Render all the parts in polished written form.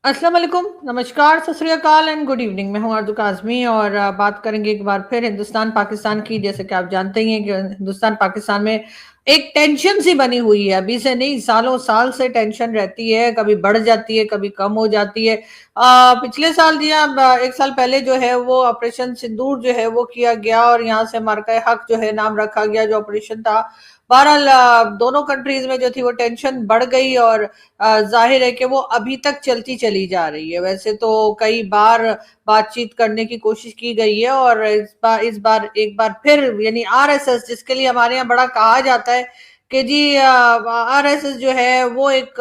अस्सलाम वालेकुम, नमस्कार, सत श्री अकाल एंड गुड इवनिंग। मैं हूं आरज़ू काज़मी और बात करेंगे एक बार फिर हिंदुस्तान पाकिस्तान की। जैसे कि आप जानते ही हैं कि हिंदुस्तान पाकिस्तान में एक टेंशन सी बनी हुई है, अभी से नहीं सालों साल से टेंशन रहती है, कभी बढ़ जाती है कभी कम हो जाती है। पिछले साल या एक साल पहले जो है वो ऑपरेशन सिंदूर जो है वो किया गया और यहाँ से मार्का हक जो है नाम रखा गया जो ऑपरेशन था। बहरहाल दोनों कंट्रीज में जो थी वो टेंशन बढ़ गई और जाहिर है कि वो अभी तक चलती चली जा रही है। वैसे तो कई बार बातचीत करने की कोशिश की गई है और इस बार एक बार फिर यानी आरएसएस, जिसके लिए हमारे यहाँ बड़ा कहा जाता है कि जी आरएसएस जो है वो एक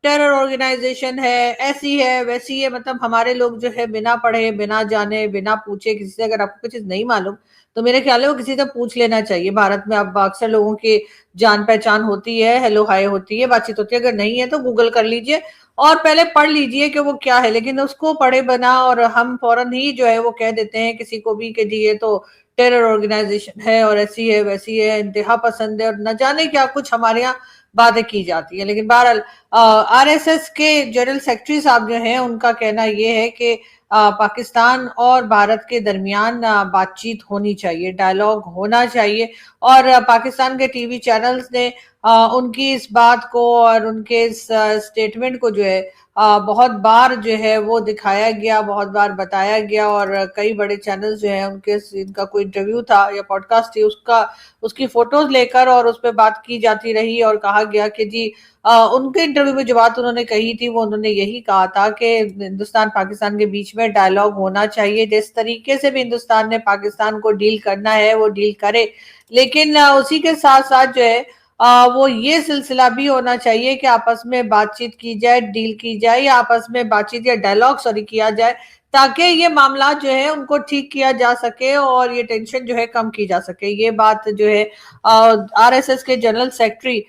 टेरर ऑर्गेनाइजेशन है, ऐसी है वैसी है। मतलब हमारे लोग जो है बिना पढ़े बिना जाने बिना पूछे किसी से, अगर आपको कुछ नहीं मालूम तो मेरे ख्याल है वो किसी से पूछ लेना चाहिए। भारत में अब अक्सर लोगों की जान पहचान होती है, हेलो हाय होती है, बातचीत होती है। अगर नहीं है तो गूगल कर लीजिए और पहले पढ़ लीजिए कि वो क्या है। लेकिन उसको पढ़े बना और हम फौरन ही जो है वो कह देते हैं किसी को भी कि जी ये तो टेरर ऑर्गेनाइजेशन है और ऐसी है वैसी है, इंतहा पसंद है और न जाने क्या कुछ हमारे यहाँ बातें की जाती है। लेकिन बहरहाल आरएसएस के जनरल सेक्रेटरी साहब जो हैं उनका कहना ये है कि पाकिस्तान और भारत के दरमियान बातचीत होनी चाहिए, डायलॉग होना चाहिए। और पाकिस्तान के टीवी चैनल्स ने उनकी इस बात को और उनके इस स्टेटमेंट को जो है बहुत बार जो है वो दिखाया गया, बहुत बार बताया गया और कई बड़े चैनल्स जो है उनके इनका कोई इंटरव्यू था या पॉडकास्ट थी उसका उसकी फोटोज लेकर और उस पर बात की जाती रही और कहा गया कि जी उनके इंटरव्यू में जो बात उन्होंने कही थी वो उन्होंने यही कहा था कि हिंदुस्तान पाकिस्तान के बीच में डायलॉग होना चाहिए। जिस तरीके से भी हिंदुस्तान ने पाकिस्तान को डील करना है वो डील करे, लेकिन उसी के साथ साथ जो है वो ये सिलसिला भी होना चाहिए कि आपस में बातचीत की जाए, डील की जाए या आपस में बातचीत या डायलॉग सॉरी किया जाए, ताकि ये मामला जो है उनको ठीक किया जा सके और ये टेंशन जो है कम की जा सके। ये बात जो है आरएसएस के जनरल सेक्रेटरी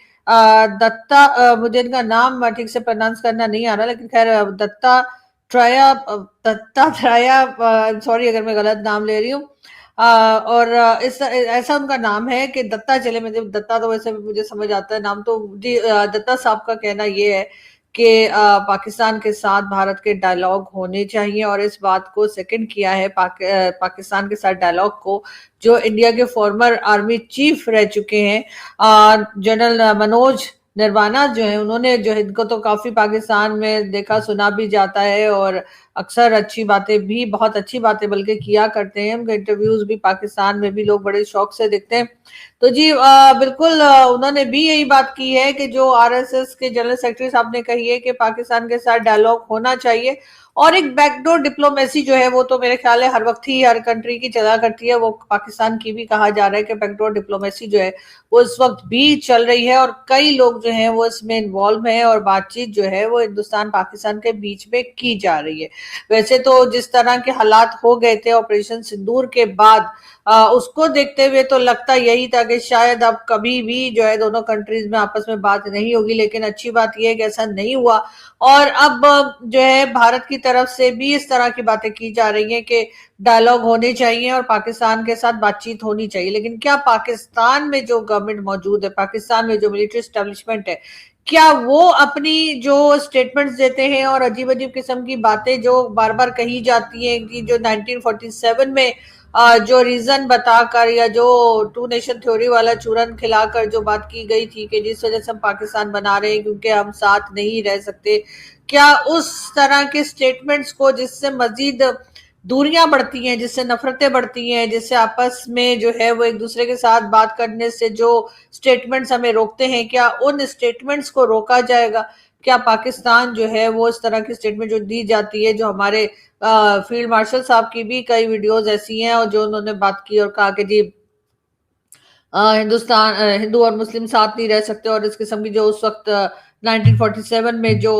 दत्ता, मुझे इनका नाम ठीक से प्रोनाउंस करना नहीं आ रहा, लेकिन खैर दत्ता त्रया, सॉरी अगर मैं गलत नाम ले रही हूँ। और इस ऐसा उनका नाम है कि दत्ता चले, मुझे दत्ता तो वैसे भी मुझे समझ आता है नाम तो जी। दत्ता साहब का कहना ये है कि पाकिस्तान के साथ भारत के डायलॉग होने चाहिए और इस बात को सेकंड किया है पाकिस्तान के साथ डायलॉग को जो इंडिया के फॉर्मर आर्मी चीफ रह चुके हैं जनरल मनोज नरवाना जो है। उन्होंने जो है इनको तो काफी पाकिस्तान में देखा सुना भी जाता है और अक्सर अच्छी बातें भी, बहुत अच्छी बातें बल्कि किया करते हैं। उनके इंटरव्यूज भी पाकिस्तान में भी लोग बड़े शौक से देखते हैं। तो जी बिल्कुल उन्होंने भी यही बात की है कि जो आरएसएस के जनरल सेक्रेटरी साहब ने कही है कि पाकिस्तान के साथ डायलॉग होना चाहिए और एक बैकडोर डिप्लोमेसी जो है वो तो मेरे ख्याल है हर वक्त ही हर कंट्री की चला करती है। वो पाकिस्तान की भी कहा जा रहा है कि बैकडोर डिप्लोमेसी जो है वो इस वक्त भी चल रही है और कई लोग जो हैं वो इसमें इन्वॉल्व हैं और बातचीत जो है वो हिंदुस्तान पाकिस्तान के बीच में की जा रही है। वैसे तो जिस तरह के हालात हो गए थे ऑपरेशन सिंदूर के बाद उसको देखते हुए तो लगता यही था कि शायद अब कभी भी जो है दोनों कंट्रीज में आपस में बात नहीं होगी, लेकिन अच्छी बात यह है कि ऐसा नहीं हुआ। और अब जो है भारत की तरफ से भी इस तरह की बातें की जा रही हैं कि डायलॉग होने चाहिए और पाकिस्तान के साथ बातचीत होनी चाहिए। लेकिन क्या पाकिस्तान में जो गवर्नमेंट मौजूद है, पाकिस्तान में जो मिलिट्री एस्टेब्लिशमेंट है, क्या वो अपनी जो स्टेटमेंट्स देते हैं और अजीब अजीब किस्म की बातें जो बार बार कही जाती हैं कि जो 1947 में जो रीजन बताकर या जो टू नेशन थ्योरी वाला चूरन खिलाकर जो बात की गई थी कि जिस वजह से हम पाकिस्तान बना रहे हैं क्योंकि हम साथ नहीं रह सकते, क्या उस तरह के स्टेटमेंट्स को जिससे मजीद दूरियां बढ़ती हैं, जिससे नफरतें बढ़ती हैं, जिससे आपस में जो है वो एक दूसरे के साथ बात करने से जो स्टेटमेंट्स हमें रोकते हैं, क्या उन स्टेटमेंट्स को रोका जाएगा? क्या पाकिस्तान जो है वो इस तरह की स्टेटमेंट जो दी जाती है, जो हमारे फील्ड मार्शल साहब की भी कई वीडियोस ऐसी हैं और जो उन्होंने बात की और कहा कि जी हिंदुस्तान हिंदू और मुस्लिम साथ नहीं रह सकते और इस किस्म की जो उस वक्त 1947 में जो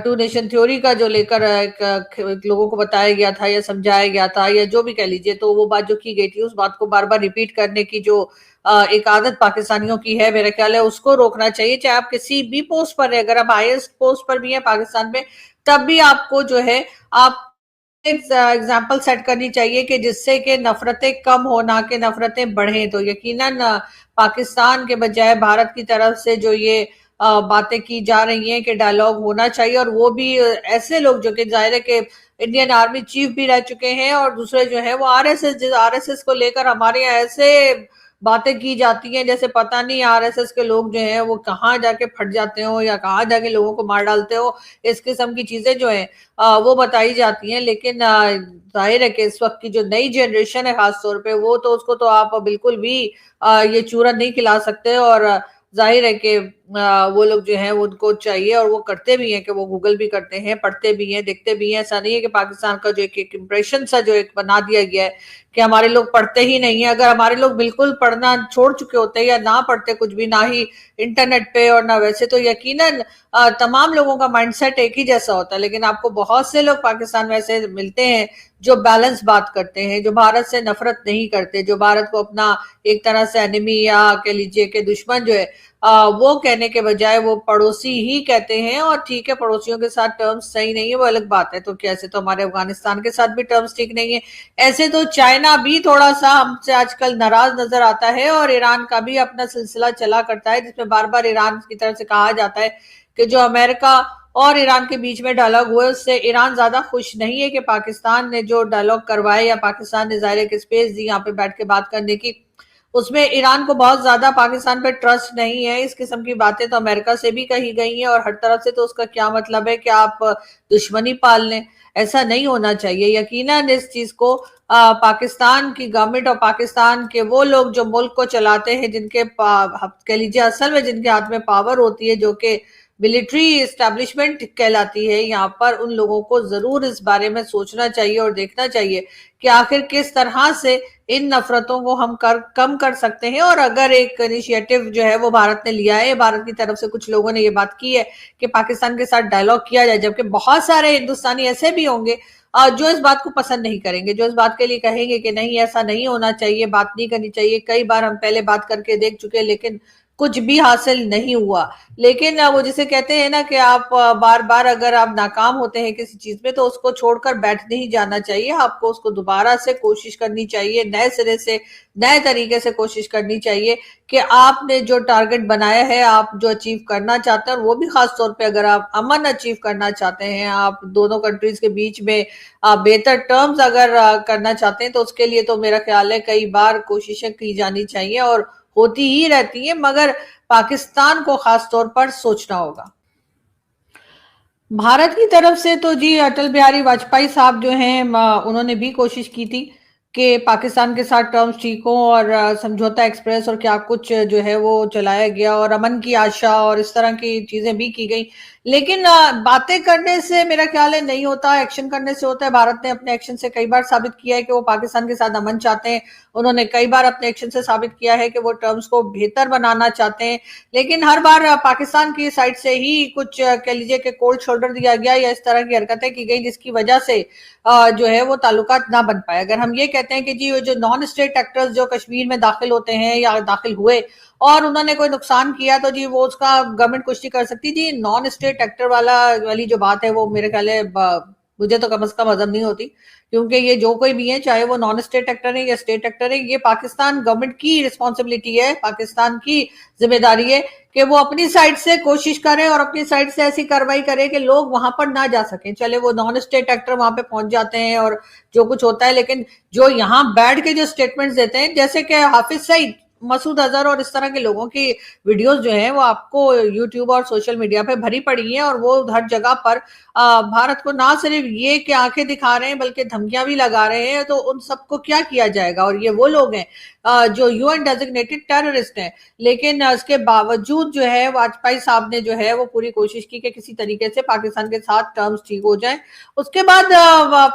टू नेशन थ्योरी का जो लेकर एक लोगों को बताया गया था या समझाया गया था या जो भी कह लीजिए, तो वो बात जो की गई थी उस बात को बार बार रिपीट करने की जो एक आदत पाकिस्तानियों की है, मेरे ख्याल है उसको रोकना चाहिए। चाहे आप किसी भी पोस्ट पर है, अगर आप हाईएस्ट पोस्ट पर भी हैं पाकिस्तान में, तब भी आपको जो है आप एग्जाम्पल सेट करनी चाहिए कि जिससे कि नफरतें कम हो ना कि नफरतें बढ़ें। तो यकीनन पाकिस्तान के बजाय भारत की तरफ से जो ये बातें की जा रही हैं कि डायलॉग होना चाहिए, और वो भी ऐसे लोग जो कि जाहिर है कि इंडियन आर्मी चीफ भी रह चुके हैं, और दूसरे जो है वो आरएसएस को लेकर हमारे यहाँ ऐसे बातें की जाती हैं जैसे पता नहीं आरएसएस के लोग जो हैं वो कहाँ जाके फट जाते हो या कहाँ जाके लोगों को मार डालते हो। इस किस्म की चीजें जो है वो बताई जाती हैं। लेकिन जाहिर है कि इस वक्त की जो नई जनरेशन है खास तौर पे, वो तो उसको तो आप बिल्कुल भी ये चूरन नहीं खिला सकते। और जाहिर है कि वो लोग जो हैं वो उनको चाहिए, और वो करते भी हैं कि वो गूगल भी करते हैं, पढ़ते भी हैं, देखते भी हैं। ऐसा नहीं है कि पाकिस्तान का जो एक इम्प्रेशन सा जो एक बना दिया गया है कि हमारे लोग पढ़ते ही नहीं है। अगर हमारे लोग बिल्कुल पढ़ना छोड़ चुके होते या ना पढ़ते कुछ भी, ना ही इंटरनेट पे और ना वैसे, तो यकीनन तमाम लोगों का माइंडसेट एक ही जैसा होता है। लेकिन आपको बहुत से लोग पाकिस्तान में ऐसे मिलते हैं जो बैलेंस बात करते हैं, जो भारत से नफरत नहीं करते, जो भारत को अपना एक तरह से एनिमी या कह लीजिए कि दुश्मन जो है वो कहने के बजाय वो पड़ोसी ही कहते हैं। और ठीक है, पड़ोसियों के साथ टर्म्स सही नहीं है वो अलग बात है, तो कैसे तो हमारे अफगानिस्तान के साथ भी टर्म्स ठीक नहीं है। ऐसे तो चाइना भी थोड़ा सा हमसे आजकल नाराज नजर आता है, और ईरान का भी अपना सिलसिला चला करता है जिसमें बार बार ईरान की तरफ से कहा जाता है कि जो अमेरिका और ईरान के बीच में डायलॉग हुए उससे ईरान ज्यादा खुश नहीं है कि पाकिस्तान ने जो डायलॉग करवाए या पाकिस्तान ने जाहिर की स्पेस दी यहाँ पे बैठ के बात करने की, उसमें ईरान को बहुत ज्यादा पाकिस्तान पे ट्रस्ट नहीं है। इस किस्म की बातें तो अमेरिका से भी कही गई हैं और हर तरफ से, तो उसका क्या मतलब है कि आप दुश्मनी पाल लें? ऐसा नहीं होना चाहिए। यकीनन इस चीज को पाकिस्तान की गवर्नमेंट और पाकिस्तान के वो लोग जो मुल्क को चलाते हैं, जिनके कह लीजिए असल में जिनके हाथ में पावर होती है, जो कि मिलिट्री एस्टेब्लिशमेंट कहलाती है यहाँ पर, उन लोगों को जरूर इस बारे में सोचना चाहिए और देखना चाहिए कि आखिर किस तरह से इन नफरतों को हम कम कर सकते हैं। और अगर एक इनिशिएटिव जो है वो भारत ने लिया है, भारत की तरफ से कुछ लोगों ने ये बात की है कि पाकिस्तान के साथ डायलॉग किया जाए, जबकि बहुत सारे हिंदुस्तानी ऐसे भी होंगे जो इस बात को पसंद नहीं करेंगे, जो इस बात के लिए कहेंगे कि नहीं ऐसा नहीं होना चाहिए, बात नहीं करनी चाहिए। कई बार हम पहले बात करके देख चुके हैं लेकिन कुछ भी हासिल नहीं हुआ। लेकिन वो जिसे कहते हैं ना कि आप बार बार अगर आप नाकाम होते हैं किसी चीज में, तो उसको छोड़कर बैठ नहीं जाना चाहिए, आपको उसको दोबारा से कोशिश करनी चाहिए, नए सिरे से नए तरीके से कोशिश करनी चाहिए कि आपने जो टारगेट बनाया है, आप जो अचीव करना चाहते हैं, और वो भी खास तौर पे अगर आप अमन अचीव करना चाहते हैं, आप दोनों कंट्रीज के बीच में बेहतर टर्म्स अगर करना चाहते हैं, तो उसके लिए तो मेरा ख्याल है कई बार कोशिशें की जानी चाहिए और होती ही रहती है, मगर पाकिस्तान को खास तौर पर सोचना होगा। भारत की तरफ से तो जी अटल बिहारी वाजपेयी साहब जो हैं उन्होंने भी कोशिश की थी कि पाकिस्तान के साथ टर्म्स ठीक हो, और समझौता एक्सप्रेस और क्या कुछ जो है वो चलाया गया, और अमन की आशा और इस तरह की चीजें भी की गई। लेकिन बातें करने से मेरा ख्याल है नहीं होता, एक्शन करने से होता है। भारत ने अपने एक्शन से कई बार साबित किया है कि वो पाकिस्तान के साथ अमन चाहते हैं, उन्होंने कई बार अपने एक्शन से साबित किया है कि वो टर्म्स को बेहतर बनाना चाहते हैं। लेकिन हर बार पाकिस्तान की साइड से ही कुछ कह लीजिए कि कोल्ड शोल्डर दिया गया या इस तरह की हरकतें की गई जिसकी वजह से जो है वो ताल्लुकात ना बन पाए। अगर हम ये कहते हैं कि जी जो नॉन स्टेट एक्टर्स जो कश्मीर में दाखिल होते हैं या दाखिल हुए और उन्होंने कोई नुकसान किया, तो जी वो उसका गवर्नमेंट कुछ नहीं कर सकती। जी नॉन स्टेट एक्टर वाली जो बात है वो मेरे ख्याल है मुझे तो कम से कम हजम नहीं होती, क्योंकि ये जो कोई भी है, चाहे वो नॉन स्टेट एक्टर है या स्टेट एक्टर है, ये पाकिस्तान गवर्नमेंट की रिस्पॉन्सिबिलिटी है, पाकिस्तान की जिम्मेदारी है कि वो अपनी साइड से कोशिश करे और अपनी साइड से ऐसी कार्रवाई करे कि लोग वहां पर ना जा सकें। चले वो नॉन स्टेट एक्टर वहां पे पहुंच जाते हैं और जो कुछ होता है, लेकिन जो यहाँ बैठ के जो स्टेटमेंट्स देते हैं, जैसे कि हाफिज सईद, मसूद अजहर और इस तरह के लोगों की वीडियोस जो हैं वो आपको यूट्यूब और सोशल मीडिया पे भरी पड़ी हैं, और वो हर जगह पर भारत को ना सिर्फ ये कि आंखें दिखा रहे हैं बल्कि धमकियां भी लगा रहे हैं। तो उन सबको क्या किया जाएगा? और ये वो लोग हैं जो यूएन डेजिग्नेटेड टेररिस्ट हैं। लेकिन इसके बावजूद जो है वाजपेयी साहब ने जो है वो पूरी कोशिश की कि किसी तरीके से पाकिस्तान के साथ टर्म्स ठीक हो जाए। उसके बाद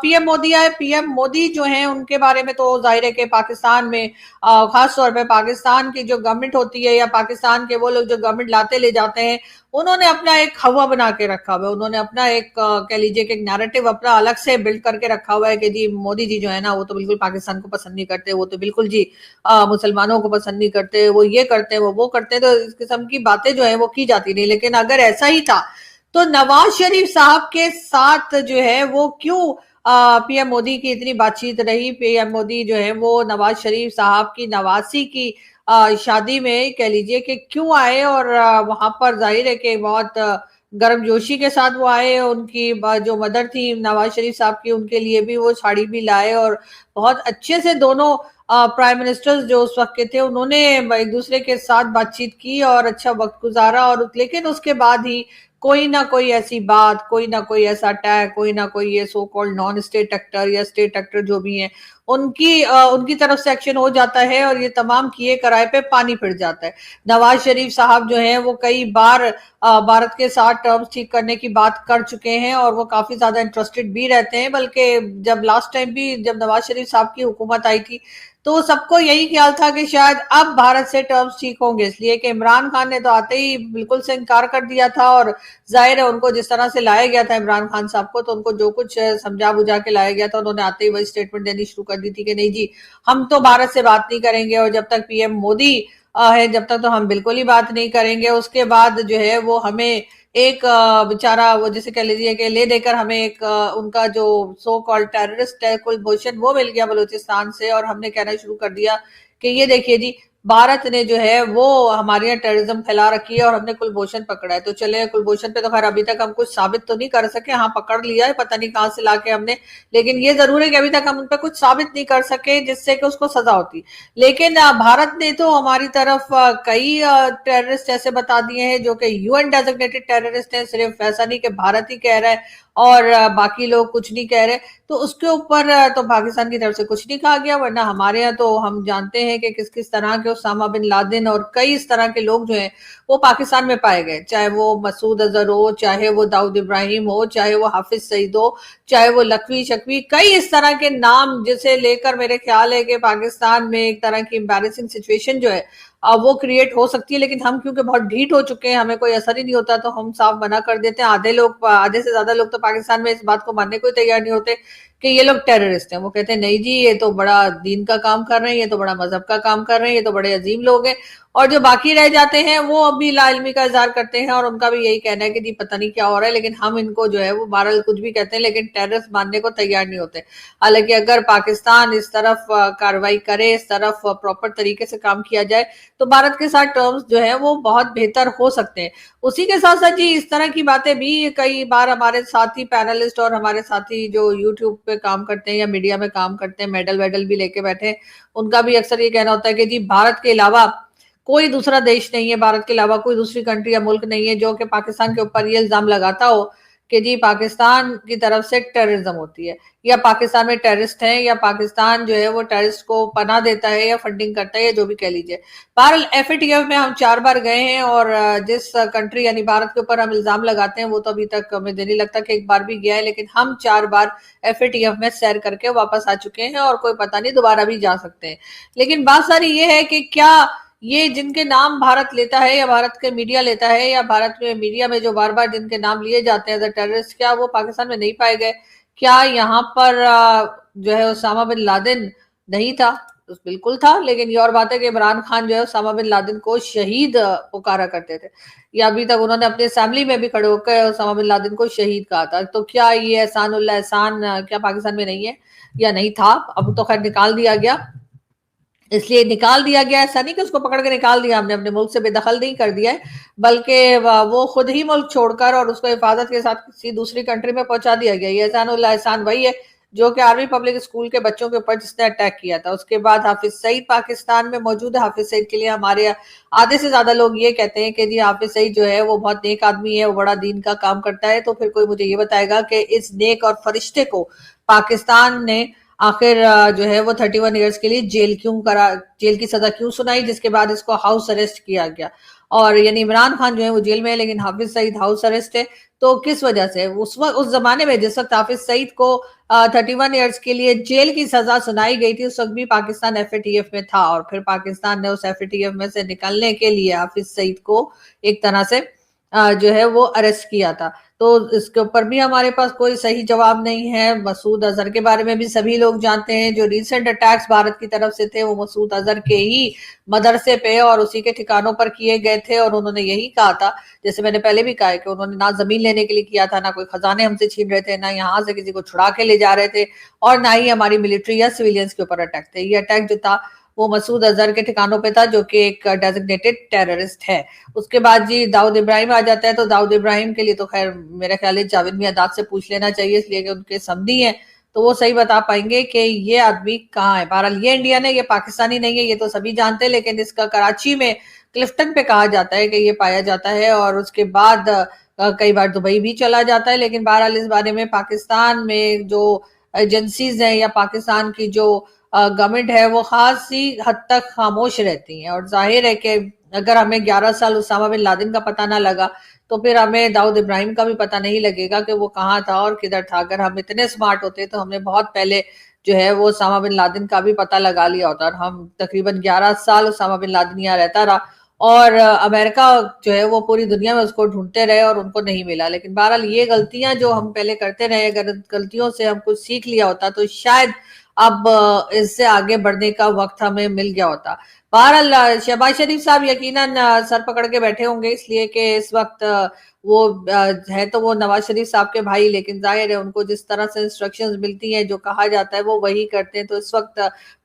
पीएम मोदी आए। पीएम मोदी जो है उनके बारे में तो जाहिर है कि पाकिस्तान में खास तौर पर पाकिस्तान की जो गवर्नमेंट होती है या पाकिस्तान के वो लोग जो गवर्नमेंट लाते ले जाते हैं, उन्होंने अपना एक हवा बना के रखा हुआ है, उन्होंने अपना एक कह लीजिए कि एक नैरेटिव अपना अलग से बिल्ड करके रखा हुआ है कि जी मोदी जी जो है ना वो तो बिल्कुल पाकिस्तान को पसंद नहीं करते, वो तो बिल्कुल जी मुसलमानों को पसंद नहीं करते, वो ये करते हैं वो करते हैं। तो इस किस्म की बातें जो है वो की जाती नहीं। लेकिन अगर ऐसा ही था तो नवाज शरीफ साहब के साथ जो है वो क्यों पीएम मोदी की इतनी बातचीत रही? पीएम मोदी जो है वो नवाज शरीफ साहब की नवासी की शादी में कह लीजिए कि क्यों आए, और वहां पर जाहिर है कि बहुत गर्मजोशी के साथ वो आए। उनकी जो मदर थी नवाज शरीफ साहब की, उनके लिए भी वो साड़ी भी लाए, और बहुत अच्छे से दोनों प्राइम मिनिस्टर्स जो उस वक्त के थे उन्होंने एक दूसरे के साथ बातचीत की और अच्छा वक्त गुजारा। और लेकिन उसके बाद ही कोई ना कोई ऐसी बात, कोई ना कोई ऐसा अटैक, कोई ना कोई ये so called non state actor या स्टेट एक्टर जो भी हैं, उनकी तरफ से एक्शन हो जाता है और ये तमाम किए कराए पे पानी फिर जाता है। नवाज शरीफ साहब जो हैं वो कई बार भारत के साथ टर्म्स ठीक करने की बात कर चुके हैं और वो काफी ज्यादा इंटरेस्टेड भी रहते हैं। बल्कि जब लास्ट टाइम भी जब नवाज शरीफ साहब की हुकूमत आई थी तो सबको यही ख्याल था कि शायद अब भारत से टर्म्स ठीक होंगे, इसलिए कि इमरान खान ने तो आते ही बिल्कुल से इनकार कर दिया था। और जाहिर है उनको जिस तरह से लाया गया था इमरान खान साहब को, तो उनको जो कुछ समझा बुझा के लाया गया था, उन्होंने आते ही वही स्टेटमेंट देनी शुरू कर दी थी कि नहीं जी, हम तो भारत से बात नहीं करेंगे, और जब तक पीएम मोदी है जब तक तो हम बिल्कुल ही बात नहीं करेंगे। उसके बाद जो है वो हमें एक बेचारा वो जैसे कह लीजिए कि ले देकर हमें एक उनका जो सो कॉल्ड टेररिस्ट है कुलभूषण, वो मिल गया बलूचिस्तान से, और हमने कहना शुरू कर दिया कि ये देखिए जी, भारत ने जो है वो हमारे यहाँ टेररिज्म फैला रखी है और हमने कुलभूषण पकड़ा है। तो चले, कुलभूषण पे तो खैर अभी तक हम कुछ साबित तो नहीं कर सके, हाँ पकड़ लिया है, पता नहीं कहाँ से लाके हमने, लेकिन ये जरूर है कि अभी तक हम उन पर कुछ साबित नहीं कर सके जिससे कि उसको सजा होती। लेकिन भारत ने तो हमारी तरफ कई टेररिस्ट ऐसे बता दिए हैं जो कि यूएन डेजिग्नेटेड टेररिस्ट हैं। सिर्फ ऐसा नहीं कि भारत ही कह रहा है और बाकी लोग कुछ नहीं कह रहे, तो उसके ऊपर तो पाकिस्तान की तरफ से कुछ नहीं कहा गया। वरना हमारे यहाँ तो हम जानते हैं कि किस किस तरह के उसामा बिन लादेन और कई इस तरह के लोग जो हैं वो पाकिस्तान में पाए गए, चाहे वो मसूद अजहर हो, चाहे वो दाऊद इब्राहिम हो, चाहे वो हाफिज सईद हो, चाहे वो लखवी शकवी, कई इस तरह के नाम जिसे लेकर मेरे ख्याल है कि पाकिस्तान में एक तरह की एम्बैरेसिंग सिचुएशन जो है वो क्रिएट हो सकती है। लेकिन हम क्योंकि बहुत ढीठ हो चुके हैं, हमें कोई असर ही नहीं होता, तो हम साफ मना कर देते हैं। आधे से ज्यादा लोग तो पाकिस्तान में इस बात को मानने को तैयार नहीं होते कि ये लोग टेररिस्ट हैं। वो कहते हैं नहीं जी, ये तो बड़ा दीन का काम कर रहे हैं, ये तो बड़ा मजहब का काम कर रहे हैं, ये तो बड़े अजीम लोग हैं। और जो बाकी रह जाते हैं वो अभी लाइल्मी का इजहार करते हैं और उनका भी यही कहना है कि जी पता नहीं क्या हो रहा है, लेकिन हम इनको जो है वो बहरहाल कुछ भी कहते हैं लेकिन टेररिस्ट मानने को तैयार नहीं होते। हालांकि अगर पाकिस्तान इस तरफ कार्रवाई करे, इस तरफ प्रॉपर तरीके से काम किया जाए, तो भारत के साथ टर्म्स जो है वो बहुत बेहतर हो सकते हैं। उसी के साथ साथ जी इस तरह की बातें भी कई बार हमारे साथी पैनलिस्ट और हमारे साथी जो यूट्यूब पे काम करते हैं या मीडिया में काम करते हैं, मेडल वेडल भी लेके बैठे हैं, उनका भी अक्सर ये कहना होता है कि जी भारत के अलावा कोई दूसरा देश नहीं है, भारत के अलावा कोई दूसरी कंट्री या मुल्क नहीं है जो कि पाकिस्तान के ऊपर ये इल्जाम लगाता हो कि जी पाकिस्तान की तरफ से टेररिज्म होती है, या पाकिस्तान में टेररिस्ट हैं, या पाकिस्तान जो है वो टेररिस्ट को पनाह देता है या फंडिंग करता है, या जो भी कह लीजिए। बहरहाल एफएटीएफ में हम 4 बार गए हैं और जिस कंट्री यानी भारत के ऊपर हम इल्जाम लगाते हैं वो तो अभी तक हमें नहीं लगता कि एक बार भी गया है, लेकिन हम 4 बार एफएटीएफ में सैर करके वापस आ चुके हैं और कोई पता नहीं दोबारा भी जा सकते हैं। लेकिन बात सारी ये है कि क्या ये जिनके नाम भारत लेता है या भारत के मीडिया लेता है या भारत में मीडिया में जो बार बार जिनके नाम लिए जाते हैं एज अ टेररिस्ट, क्या वो पाकिस्तान में नहीं पाए गए? क्या यहाँ पर जो है उसामा बिन लादेन नहीं था? तो बिल्कुल था। लेकिन ये और बात है कि इमरान खान जो है उसामा बिन लादेन को शहीद पुकारा करते थे, या अभी तक उन्होंने अपने असेंबली में भी खड़े होकर उसामा बिन लादेन को शहीद कहा था। तो क्या ये एहसान उल्लाह एहसान क्या पाकिस्तान में नहीं है या नहीं था? अब तो खैर निकाल दिया गया, इसलिए निकाल दिया गया, ऐसा नहीं कि उसको पकड़ के निकाल दिया हमने, अपने मुल्क से बेदखल नहीं कर दिया है, बल्कि वो खुद ही मुल्क छोड़कर और उसको हिफाजत के साथ किसी दूसरी कंट्री में पहुंचा दिया गया। ये एहसान उल्लाह एहसान वही है जो कि आर्मी पब्लिक स्कूल के बच्चों के ऊपर जिसने अटैक किया था। उसके बाद हाफिज सईद पाकिस्तान में मौजूद है। हाफिज सईद के लिए हमारे आधे से ज्यादा लोग ये कहते हैं कि जी हाफिज सईद जो है वो बहुत नेक आदमी है, वो बड़ा दीन का काम करता है। तो फिर कोई मुझे ये बताएगा कि इस नेक और फरिश्ते को पाकिस्तान ने आखिर जो है वो 31 ईयर्स के लिए जेल की सजा क्यों सुनाई, जिसके बाद इसको हाउस अरेस्ट किया गया। और यानी इमरान खान जो है वो जेल में है लेकिन हाफिज सईद हाउस अरेस्ट है। तो किस वजह से? उस जमाने में जिस वक्त हाफिज सईद को 31 ईयर्स के लिए जेल की सजा सुनाई गई थी, उस वक्त भी पाकिस्तान एफएटीएफ में था, और फिर पाकिस्तान ने उस एफएटीएफ में से निकलने के लिए हाफिज सईद को एक तरह से जो है वो अरेस्ट किया था। तो इसके ऊपर भी हमारे पास कोई सही जवाब नहीं है। मसूद अजहर के बारे में भी सभी लोग जानते हैं, जो रिसेंट अटैक्स भारत की तरफ से थे वो मसूद अजहर के ही मदरसे पे और उसी के ठिकानों पर किए गए थे। और उन्होंने यही कहा था, जैसे मैंने पहले भी कहा है, कि उन्होंने ना जमीन लेने के लिए किया था, ना कोई खजाने हमसे छीन रहे थे, ना यहाँ से किसी को छुड़ा के ले जा रहे थे, और ना ही हमारी मिलिट्री या सिविलियंस के ऊपर अटैक थे। ये अटैक जो था वो मसूद अजहर के ठिकानों पे था, जो कि एक डेजिग्नेटेड टेररिस्ट है। उसके बाद जी दाऊद इब्राहिम आ जाता है, तो दाऊद इब्राहिम के लिए तो खैर मेरा ख्याल है जावेद मियां से पूछ लेना चाहिए, इसलिए कि उनके समधी हैं, तो वो सही बता पाएंगे कि ये आदमी कहाँ है। बहरहाल ये इंडियन है, ये पाकिस्तानी नहीं है, ये तो सभी जानते हैं, लेकिन इसका कराची में क्लिफ्टन पे कहा जाता है कि ये पाया जाता है, और उसके बाद कई बार दुबई भी चला जाता है। लेकिन बहरहाल इस बारे में पाकिस्तान में जो एजेंसीज हैं या पाकिस्तान की जो गवर्नमेंट है वो खासी हद तक खामोश रहती हैं, और जाहिर है कि अगर हमें 11 साल उसामा बिन लादेन का पता ना लगा तो फिर हमें दाऊद इब्राहिम का भी पता नहीं लगेगा कि वो कहाँ था और किधर था। अगर हम इतने स्मार्ट होते तो हमने बहुत पहले जो है वो उसामा बिन लादेन का भी पता लगा लिया होता, और हम तकरीबन 11 साल उसामा बिन लादेन यहाँ रहता रहा, और अमेरिका जो है वो पूरी दुनिया में उसको ढूंढते रहे और उनको नहीं मिला। लेकिन बहरहाल ये गलतियां जो हम पहले करते रहे, अगर गलतियों से हम कुछ सीख लिया होता तो शायद अब इससे आगे बढ़ने का वक्त हमें मिल गया होता। बहरहाल शहबाज शरीफ साहब यकीनन सर पकड़ के बैठे होंगे, इसलिए कि इस वक्त वो है तो वो नवाज शरीफ साहब के भाई, लेकिन जाहिर है उनको जिस तरह से इंस्ट्रक्शंस मिलती हैं, जो कहा जाता है वो वही करते हैं। तो इस वक्त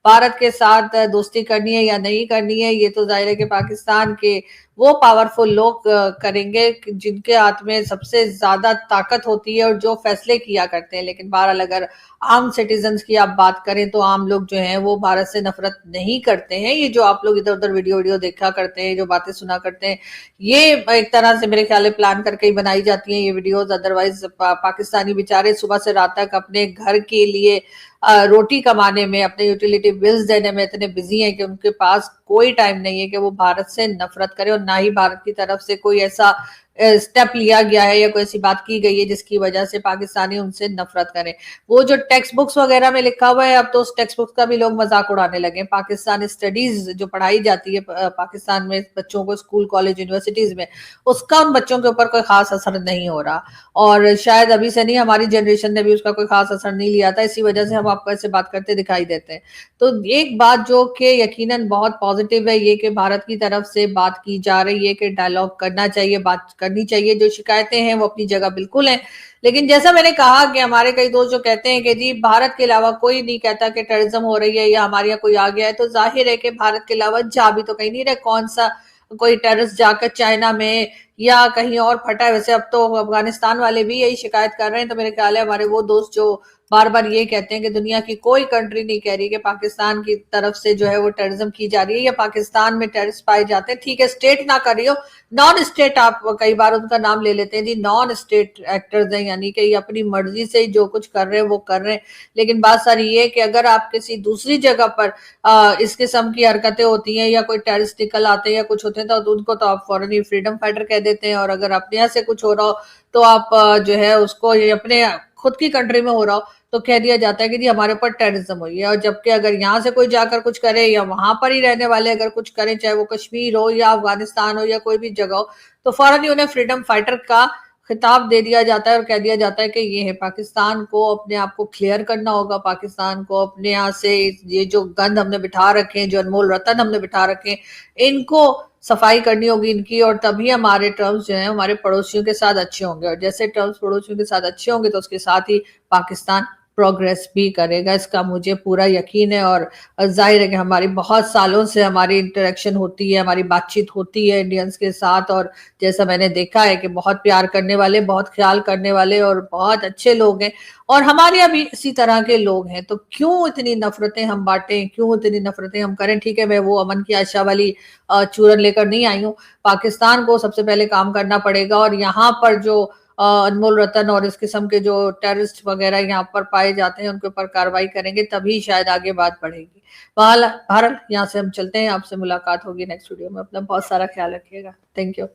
भारत के साथ दोस्ती करनी है या नहीं करनी है, ये तो जाहिर है कि पाकिस्तान के वो पावरफुल लोग करेंगे जिनके हाथ में सबसे ज्यादा ताकत होती है और जो फैसले किया करते हैं। लेकिन बहरहाल अगर आम सिटीजन्स की आप बात करें तो आम लोग जो हैं वो भारत से नफरत नहीं करते हैं। ये जो आप लोग इधर उधर वीडियो देखा करते हैं, जो बातें सुना करते हैं, ये एक तरह से मेरे ख्याल है प्लान करके ही बनाई जाती हैं ये वीडियोस। अदरवाइज पाकिस्तानी बेचारे सुबह से रात तक अपने घर के लिए रोटी कमाने में, अपने यूटिलिटी बिल्स देने में इतने बिजी हैं कि उनके पास कोई टाइम नहीं है कि वो भारत से नफरत करे, और ना ही भारत की तरफ से कोई ऐसा स्टेप लिया गया है या कोई ऐसी बात की गई है जिसकी वजह से पाकिस्तानी उनसे नफरत करें। वो जो टेक्स्ट बुक्स वगैरह में लिखा हुआ है, अब तो उस टेक्स्ट बुक्स का भी लोग मजाक उड़ाने लगे। पाकिस्तान स्टडीज जो पढ़ाई जाती है पाकिस्तान में बच्चों को स्कूल कॉलेज यूनिवर्सिटीज में, उसका उन बच्चों के ऊपर कोई खास असर नहीं हो रहा, और शायद अभी से नहीं, हमारी जनरेशन ने भी उसका कोई खास असर नहीं लिया था, इसी वजह से हम आपको ऐसे बात करते दिखाई देते हैं। तो एक बात जो कि यकीनन बहुत पॉजिटिव है ये कि भारत की तरफ से बात की जा रही है कि डायलॉग करना चाहिए, बात करनी चाहिए। जो शिकायतें हैं वो अपनी जगह बिल्कुल हैं, लेकिन जैसा मैंने कहा कि हमारे कई दोस्त जो कहते हैं कि जी भारत के अलावा कोई नहीं कहता कि टेररिज्म हो रही है या हमारे यहाँ कोई आ गया है, तो जाहिर है कि भारत के अलावा जा भी तो कहीं नहीं रहे। कौन सा कोई टेररिस्ट जाकर चाइना में या कहीं और फटा है? वैसे अब तो अफगानिस्तान वाले भी यही शिकायत कर रहे हैं। तो मेरे ख्याल है हमारे वो दोस्त जो बार बार ये कहते हैं कि दुनिया की कोई कंट्री नहीं कह रही कि पाकिस्तान की तरफ से जो है वो टेररिज्म की जा रही है या पाकिस्तान में टेररिस्ट पाए जाते हैं। ठीक है, स्टेट ना कर रही हो, नॉन स्टेट आप कई बार उनका नाम ले लेते हैं जी, नॉन स्टेट एक्टर्स हैं, यानी कि अपनी मर्जी से जो कुछ कर रहे हैं वो कर रहे हैं। लेकिन बात सारी ये कि अगर आप किसी दूसरी जगह पर इस किस्म की हरकतें होती हैं या कोई टेररिस्ट निकल आते हैं या कुछ होते हैं तो उनको तो आप फौरन ही फ्रीडम फाइटर कह देते हैं, और अगर अपने यहाँ से कुछ हो रहा हो तो आप जो है उसको अपने खुद की कंट्री में हो रहा हो तो कह दिया जाता है कि जी हमारे ऊपर टेररिज्म हुई है। और जबकि अगर यहाँ से कोई जाकर कुछ करे या वहां पर ही रहने वाले अगर कुछ करें, चाहे वो कश्मीर हो या अफगानिस्तान हो या कोई भी जगह हो, तो फौरन ही उन्हें फ्रीडम फाइटर का खिताब दे दिया जाता है और कह दिया जाता है कि ये है। पाकिस्तान को अपने आप को क्लियर करना होगा, पाकिस्तान को अपने यहाँ से ये जो गंद हमने बिठा रखे हैं, जो अनमोल रतन हमने बिठा रखे हैं, इनको सफाई करनी होगी इनकी, और तभी हमारे टर्म्स जो है हमारे पड़ोसियों के साथ अच्छे होंगे। और जैसे टर्म्स पड़ोसियों के साथ अच्छे होंगे तो उसके साथ ही पाकिस्तान प्रोग्रेस भी करेगा, इसका मुझे पूरा यकीन है। और जाहिर है कि हमारी बहुत सालों से हमारी इंटरेक्शन होती है, हमारी बातचीत होती है इंडियंस के साथ, और जैसा मैंने देखा है कि बहुत प्यार करने वाले, बहुत ख्याल करने वाले और बहुत अच्छे लोग हैं, और हमारे यहाँ भी इसी तरह के लोग हैं। तो क्यों इतनी नफरतें हम बांटें, क्यों इतनी नफरतें हम करें? ठीक है, मैं वो अमन की आशा वाली चूरन लेकर नहीं आई हूँ। पाकिस्तान को सबसे पहले काम करना पड़ेगा, और यहाँ पर जो अनमोल रतन और इस किस्म के जो टेररिस्ट वगैरह यहाँ पर पाए जाते हैं उनके ऊपर कार्रवाई करेंगे तभी शायद आगे बात बढ़ेगी। बहरहाल यहाँ से हम चलते हैं, आपसे मुलाकात होगी नेक्स्ट वीडियो में। अपना बहुत सारा ख्याल रखिएगा। Thank you.